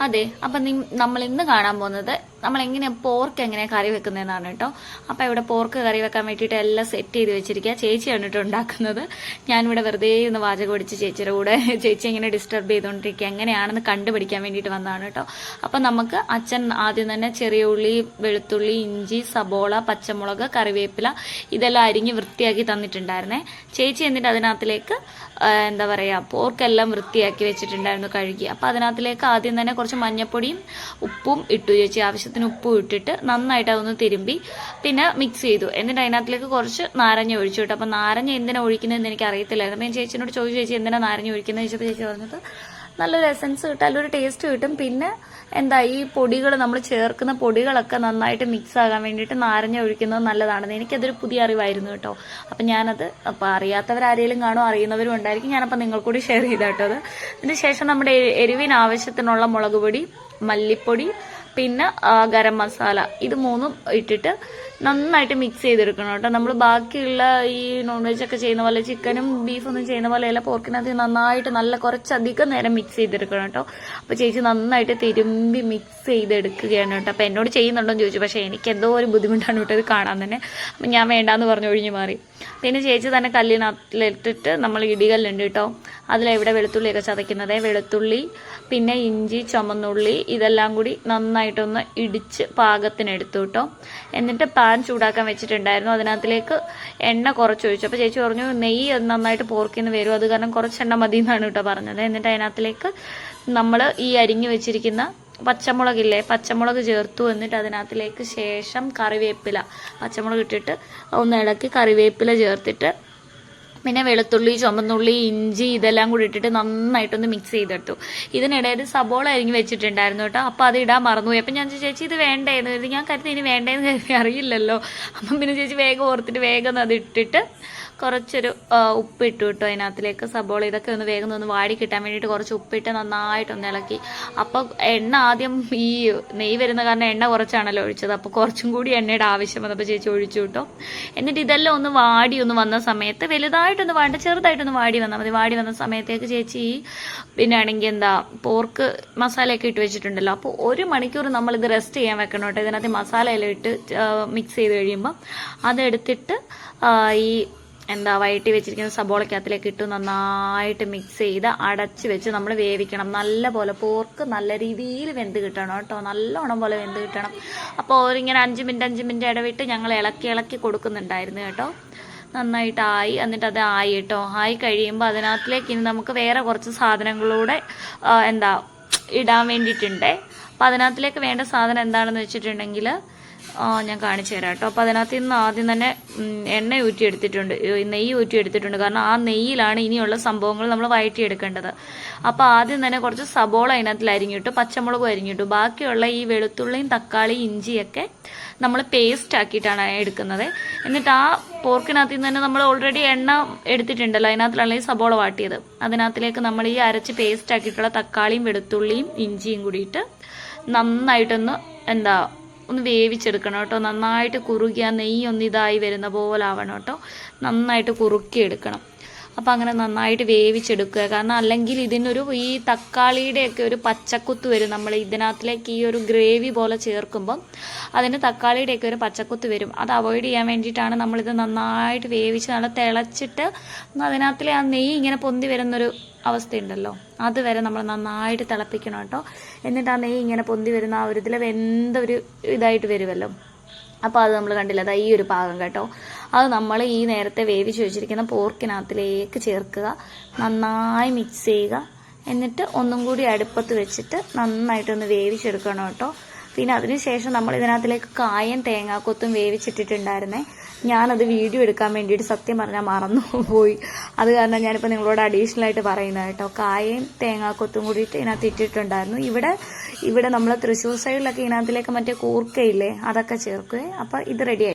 അതെ, അപ്പൊ നമ്മൾ ഇന്ന് കാണാൻ പോകുന്നത് നമ്മൾ പോർക്ക് എങ്ങനെ കറി വെക്കുന്നതെന്നാണ് കേട്ടോ. അപ്പൊ ഇവിടെ പോർക്ക് കറി വെക്കാൻ വേണ്ടിയിട്ട് എല്ലാം സെറ്റ് ചെയ്ത് വെച്ചിരിക്കുക. ചേച്ചിയാണ് കേട്ടോ ഉണ്ടാക്കുന്നത്. ഞാനിവിടെ വെറുതെ ഒന്ന് വാചകം ഒടിച്ച് ചേച്ചിയുടെ കൂടെ ചേച്ചി ഇങ്ങനെ ഡിസ്റ്റർബ് ചെയ്തുകൊണ്ടിരിക്കുക എങ്ങനെയാണെന്ന് കണ്ടുപിടിക്കാൻ വേണ്ടിയിട്ട് വന്നതാണ് കേട്ടോ. അപ്പൊ നമുക്ക് അച്ഛൻ ആദ്യം തന്നെ ചെറിയ ഉള്ളി, വെളുത്തുള്ളി, ഇഞ്ചി, സബോള, പച്ചമുളക്, കറിവേപ്പില ഇതെല്ലാം അരിഞ്ഞ് വൃത്തിയാക്കി തന്നിട്ടുണ്ടായിരുന്നേ. ചേച്ചി എന്നിട്ട് അതിനകത്തിലേക്ക് എന്താ പറയാ പോർക്കെല്ലാം വൃത്തിയാക്കി വെച്ചിട്ടുണ്ടായിരുന്നു കഴുകി. അപ്പൊ അതിനകത്തിലേക്ക് ആദ്യം തന്നെ കുറച്ച് മഞ്ഞപ്പൊടിയും ഉപ്പും ഇട്ടു. ചേച്ചി ആവശ്യത്തിന് ഉപ്പും ഇട്ടിട്ട് നന്നായിട്ട് അതൊന്ന് തിരുമ്പി പിന്നെ മിക്സ് ചെയ്തു. എന്നിട്ട് അതിനകത്തിലേക്ക് കുറച്ച് നാരങ്ങ ഒഴിച്ചു കേട്ടോ. അപ്പൊ നാരങ്ങ എന്തിനാ ഒഴിക്കുന്നതെന്ന് എനിക്ക് അറിയത്തില്ലായിരുന്നു. അപ്പൊ ഞാൻ ചേച്ചിനോട് ചോദിച്ചു, ചേച്ചി എന്തിനാ നാരങ്ങ ഒഴിക്കുന്നത് ചോദിച്ചപ്പോൾ ചേച്ചി പറഞ്ഞത് നല്ലൊരു എസൻസ് കിട്ടും, നല്ലൊരു ടേസ്റ്റ് കിട്ടും. പിന്നെ ഈ പൊടികൾ നമ്മൾ ചേർക്കുന്ന പൊടികളൊക്കെ നന്നായിട്ട് മിക്സ് ആകാൻ വേണ്ടിയിട്ട് നാരങ്ങ ഒഴിക്കുന്നത് നല്ലതാണെന്ന് എനിക്കതൊരു പുതിയ അറിവായിരുന്നു കേട്ടോ. അപ്പം ഞാനത് അപ്പം അറിയാത്തവരാരെങ്കിലും കാണോ, അറിയുന്നവരും ഉണ്ടായിരിക്കും. ഞാനപ്പം നിങ്ങൾക്കൂടി ഷെയർ ചെയ്താട്ടോ അത്. അതിന് ശേഷം നമ്മുടെ എരിവിന് ആവശ്യത്തിനുള്ള മുളക് പൊടി, മല്ലിപ്പൊടി, പിന്നെ ഗരം മസാല ഇത് മൂന്നും ഇട്ടിട്ട് നന്നായിട്ട് മിക്സ് ചെയ്തെടുക്കണം കേട്ടോ. നമ്മൾ ബാക്കിയുള്ള ഈ നോൺ വെജ് ഒക്കെ ചെയ്യുന്ന പോലെ ചിക്കനും ബീഫൊന്നും ചെയ്യുന്ന പോലെ അല്ല, പോർക്കിനകത്ത് നന്നായിട്ട് നല്ല കുറച്ചധികം നേരം മിക്സ് ചെയ്തെടുക്കണം കേട്ടോ. അപ്പോൾ ചേച്ചി നന്നായിട്ട് തിരുമ്പി മിക്സ് ചെയ്തെടുക്കുകയാണ് കേട്ടോ. അപ്പോൾ എന്നോട് ചെയ്യുന്നുണ്ടോ എന്ന് ചോദിച്ചു. പക്ഷേ എനിക്ക് എന്തോ ഒരു ബുദ്ധിമുട്ടാണ് കേട്ടോ ഇത് കാണാൻ തന്നെ. അപ്പം ഞാൻ വേണ്ടാന്ന് പറഞ്ഞ് ഒഴിഞ്ഞു മാറി. പിന്നെ ചേച്ചി തന്നെ കല്ലിനകത്തിലിട്ടിട്ട് നമ്മൾ ഇടികല്ലുണ്ട് കേട്ടോ, അതിലെവിടെ വെളുത്തുള്ളിയൊക്കെ ചതയ്ക്കുന്നത്, വെളുത്തുള്ളി പിന്നെ ഇഞ്ചി, ചുമന്നുള്ളി ഇതെല്ലാം കൂടി നന്നായിട്ടൊന്ന് ഇടിച്ച് പാകത്തിനെടുത്തു കേട്ടോ. എന്നിട്ട് പാൻ ചൂടാക്കാൻ വെച്ചിട്ടുണ്ടായിരുന്നു. അതിനകത്തിലേക്ക് എണ്ണ കുറച്ചൊഴിച്ചു. അപ്പോൾ ചേച്ചി പറഞ്ഞു നെയ്യ് നന്നായിട്ട് പോർക്കിന്ന് വരും, അത് കാരണം കുറച്ചെണ്ണ മതി എന്നാണ് കേട്ടോ പറഞ്ഞത്. എന്നിട്ട് അതിനകത്തിലേക്ക് നമ്മൾ ഈ അരിഞ്ഞു വെച്ചിരിക്കുന്ന പച്ചമുളകില്ലേ, പച്ചമുളക് ചേർത്തു. എന്നിട്ട് അതിനകത്തിലേക്ക് ശേഷം കറിവേപ്പില, പച്ചമുളക് ഇട്ടിട്ട് ഒന്ന് ഇളക്കി കറിവേപ്പില ചേർത്തിട്ട് പിന്നെ വെളുത്തുള്ളി, ചുമന്നുള്ളി, ഇഞ്ചി ഇതെല്ലാം കൂടി ഇട്ടിട്ട് നന്നായിട്ടൊന്ന് മിക്സ് ചെയ്തെടുത്തു. ഇതിനിടയിൽ സബോള അരിഞ്ഞ് വെച്ചിട്ടുണ്ടായിരുന്നു കേട്ടോ. അപ്പോൾ അത് ഇടാൻ മറന്നുപോയി. അപ്പം ഞാൻ ചേച്ചി ഇത് വേണ്ടേന്ന് കരുതി, ഞാൻ കരുതി ഇനി വേണ്ടേന്ന് കരുതി അറിയില്ലല്ലോ. അപ്പം പിന്നെ ചേച്ചി വേഗം ഓർത്തിട്ട് വേഗം അത് ഇട്ടിട്ട് കുറച്ചൊരു ഉപ്പിട്ടു കേട്ടോ അതിനകത്തിലേക്ക്. സബോള ഇതൊക്കെ ഒന്ന് വേഗം ഒന്ന് വാടി കിട്ടാൻ വേണ്ടിയിട്ട് കുറച്ച് ഉപ്പിട്ട് നന്നായിട്ടൊന്ന് ഇളക്കി. അപ്പോൾ എണ്ണ ആദ്യം ഈ നെയ്യ് വരുന്ന കാരണം എണ്ണ കുറച്ചാണല്ലോ ഒഴിച്ചത്. അപ്പോൾ കുറച്ചും കൂടി എണ്ണയുടെ ആവശ്യം വന്നപ്പോൾ ചേച്ചി ഒഴിച്ചു കേട്ടോ. എന്നിട്ട് ഇതെല്ലാം ഒന്ന് വാടി ഒന്ന് വന്ന സമയത്ത് വലുതായിട്ടൊന്ന് വാടി ചെറുതായിട്ടൊന്ന് വാടി വന്നാൽ മതി. വാടി വന്ന സമയത്തേക്ക് ചേച്ചി പിന്നെ ആണെങ്കിൽ പോർക്ക് മസാലയൊക്കെ ഇട്ട് വെച്ചിട്ടുണ്ടല്ലോ. അപ്പോൾ 1 മണിക്കൂർ നമ്മളിത് റെസ്റ്റ് ചെയ്യാൻ വെക്കണം കേട്ടോ. ഇതിനകത്ത് മസാലയെല്ലാം ഇട്ട് മിക്സ് ചെയ്ത് കഴിയുമ്പോൾ അതെടുത്തിട്ട് ഈ വഴറ്റി വെച്ചിരിക്കുന്ന സബോളക്കകത്തിലേക്ക് ഇട്ട് നന്നായിട്ട് മിക്സ് ചെയ്ത് അടച്ച് വെച്ച് നമ്മൾ വേവിക്കണം. നല്ല പോലെ പോർക്ക് നല്ല രീതിയിൽ വെന്ത് കിട്ടണം കേട്ടോ, നല്ലോണം പോലെ വെന്ത് കിട്ടണം. അപ്പോൾ ഇങ്ങനെ 5 മിനിറ്റ് ഇടവിട്ട് ഞങ്ങൾ ഇളക്കി കൊടുക്കുന്നുണ്ടായിരുന്നു കേട്ടോ. നന്നായിട്ടായി. എന്നിട്ട് അത് ആയി കേട്ടോ. ആയി കഴിയുമ്പോൾ അതിനകത്തിലേക്ക് ഇനി നമുക്ക് വേറെ കുറച്ച് സാധനങ്ങളൂടെ ഇടാൻ വേണ്ടിയിട്ടുണ്ട്. അപ്പോൾ അതിനകത്തിലേക്ക് വേണ്ട സാധനം എന്താണെന്ന് വെച്ചിട്ടുണ്ടെങ്കിൽ ഞാൻ കാണിച്ചു തരാം കേട്ടോ. അപ്പോൾ അതിനകത്ത് നിന്ന് ആദ്യം തന്നെ എണ്ണ ഊറ്റിയെടുത്തിട്ടുണ്ട്, നെയ്യ് ഊറ്റിയെടുത്തിട്ടുണ്ട്. കാരണം ആ നെയ്യിലാണ് ഇനിയുള്ള സംഭവങ്ങൾ നമ്മൾ വഴറ്റിയെടുക്കേണ്ടത്. അപ്പോൾ ആദ്യം തന്നെ കുറച്ച് സബോള അതിനകത്തിൽ അരിഞ്ഞിട്ടു, പച്ചമുളകും അരിഞ്ഞിട്ടു. ബാക്കിയുള്ള ഈ വെളുത്തുള്ളിയും തക്കാളി ഇഞ്ചിയൊക്കെ നമ്മൾ പേസ്റ്റ് ആക്കിയിട്ടാണ് എടുക്കുന്നത്. എന്നിട്ട് ആ പോർക്കിനകത്ത് നിന്ന് തന്നെ നമ്മൾ ഓൾറെഡി എണ്ണ എടുത്തിട്ടുണ്ടല്ലോ, അതിനകത്തിലാണ് ഈ സബോള വാട്ടിയത്. അതിനകത്തിലേക്ക് നമ്മൾ ഈ അരച്ച് പേസ്റ്റ് ആക്കിയിട്ടുള്ള തക്കാളിയും വെളുത്തുള്ളിയും ഇഞ്ചിയും കൂടിയിട്ട് നന്നായിട്ടൊന്ന് ഒന്ന് വേവിച്ചെടുക്കണം കേട്ടോ. നന്നായിട്ട് കുറുകിയ നെയ്യ് ഒന്ന് ഇതായി വരുന്ന പോലെ ആവണം കേട്ടോ. നന്നായിട്ട് കുറുക്കിയെടുക്കണം. അപ്പം അങ്ങനെ നന്നായിട്ട് വേവിച്ചെടുക്കുക. കാരണം അല്ലെങ്കിൽ ഈ തക്കാളിയുടെയൊക്കെ ഒരു പച്ചക്കുത്ത് വരും. നമ്മൾ ഇതിനകത്തിലേക്ക് ഈ ഒരു ഗ്രേവി പോലെ ചേർക്കുമ്പം അതിന് തക്കാളിയുടെയൊക്കെ ഒരു പച്ചക്കുത്ത് വരും. അത് അവോയ്ഡ് ചെയ്യാൻ വേണ്ടിയിട്ടാണ് നമ്മളിത് നന്നായിട്ട് വേവിച്ച് നല്ല തിളച്ചിട്ട് അതിനകത്തിലെ ആ നെയ്യ് ഇങ്ങനെ പൊന്തി വരുന്നൊരു അവസ്ഥയുണ്ടല്ലോ, അതുവരെ നമ്മൾ നന്നായിട്ട് തിളപ്പിക്കണം കേട്ടോ. എന്നിട്ട് ആ നെയ്യ് ഇങ്ങനെ പൊന്തി വരുന്ന ആ ഒരു ഇതിൽ വെന്തൊരു ഇതായിട്ട് വരുമല്ലോ. അപ്പോൾ അത് നമ്മൾ കണ്ടില്ല, അതാ ഈ ഒരു പാകം കേട്ടോ. അത് നമ്മൾ ഈ നേരത്തെ വേവിച്ച് വെച്ചിരിക്കുന്ന പോർക്കിനകത്തിലേക്ക് ചേർക്കുക, നന്നായി മിക്സ് ചെയ്യുക. എന്നിട്ട് ഒന്നും കൂടി അടുപ്പത്ത് വെച്ചിട്ട് നന്നായിട്ടൊന്ന് വേവിച്ചെടുക്കണം കേട്ടോ. പിന്നെ അതിനുശേഷം നമ്മൾ ഇതിനകത്തിലേക്ക് കായം തേങ്ങാക്കൊത്തും വേവിച്ചിട്ടിട്ടുണ്ടായിരുന്നേ. ഞാനത് വീഡിയോ എടുക്കാൻ വേണ്ടിയിട്ട് സത്യം പറഞ്ഞാൽ മറന്നു പോയി. അത് കാരണം ഞാനിപ്പോൾ നിങ്ങളോട് അഡീഷണൽ ആയിട്ട് പറയുന്നത് കേട്ടോ. കായയും തേങ്ങാക്കൊത്തും കൂടിയിട്ട് ഇതിനകത്ത് ഇട്ടിട്ടുണ്ടായിരുന്നു. ഇവിടെ നമ്മൾ തൃശ്ശൂർ സൈഡിലൊക്കെ ഇതിനകത്തിലേക്ക് മറ്റേ കൂർക്കയില്ലേ അതൊക്കെ ചേർക്കുകയെ. അപ്പോൾ ഇത് റെഡിയായി.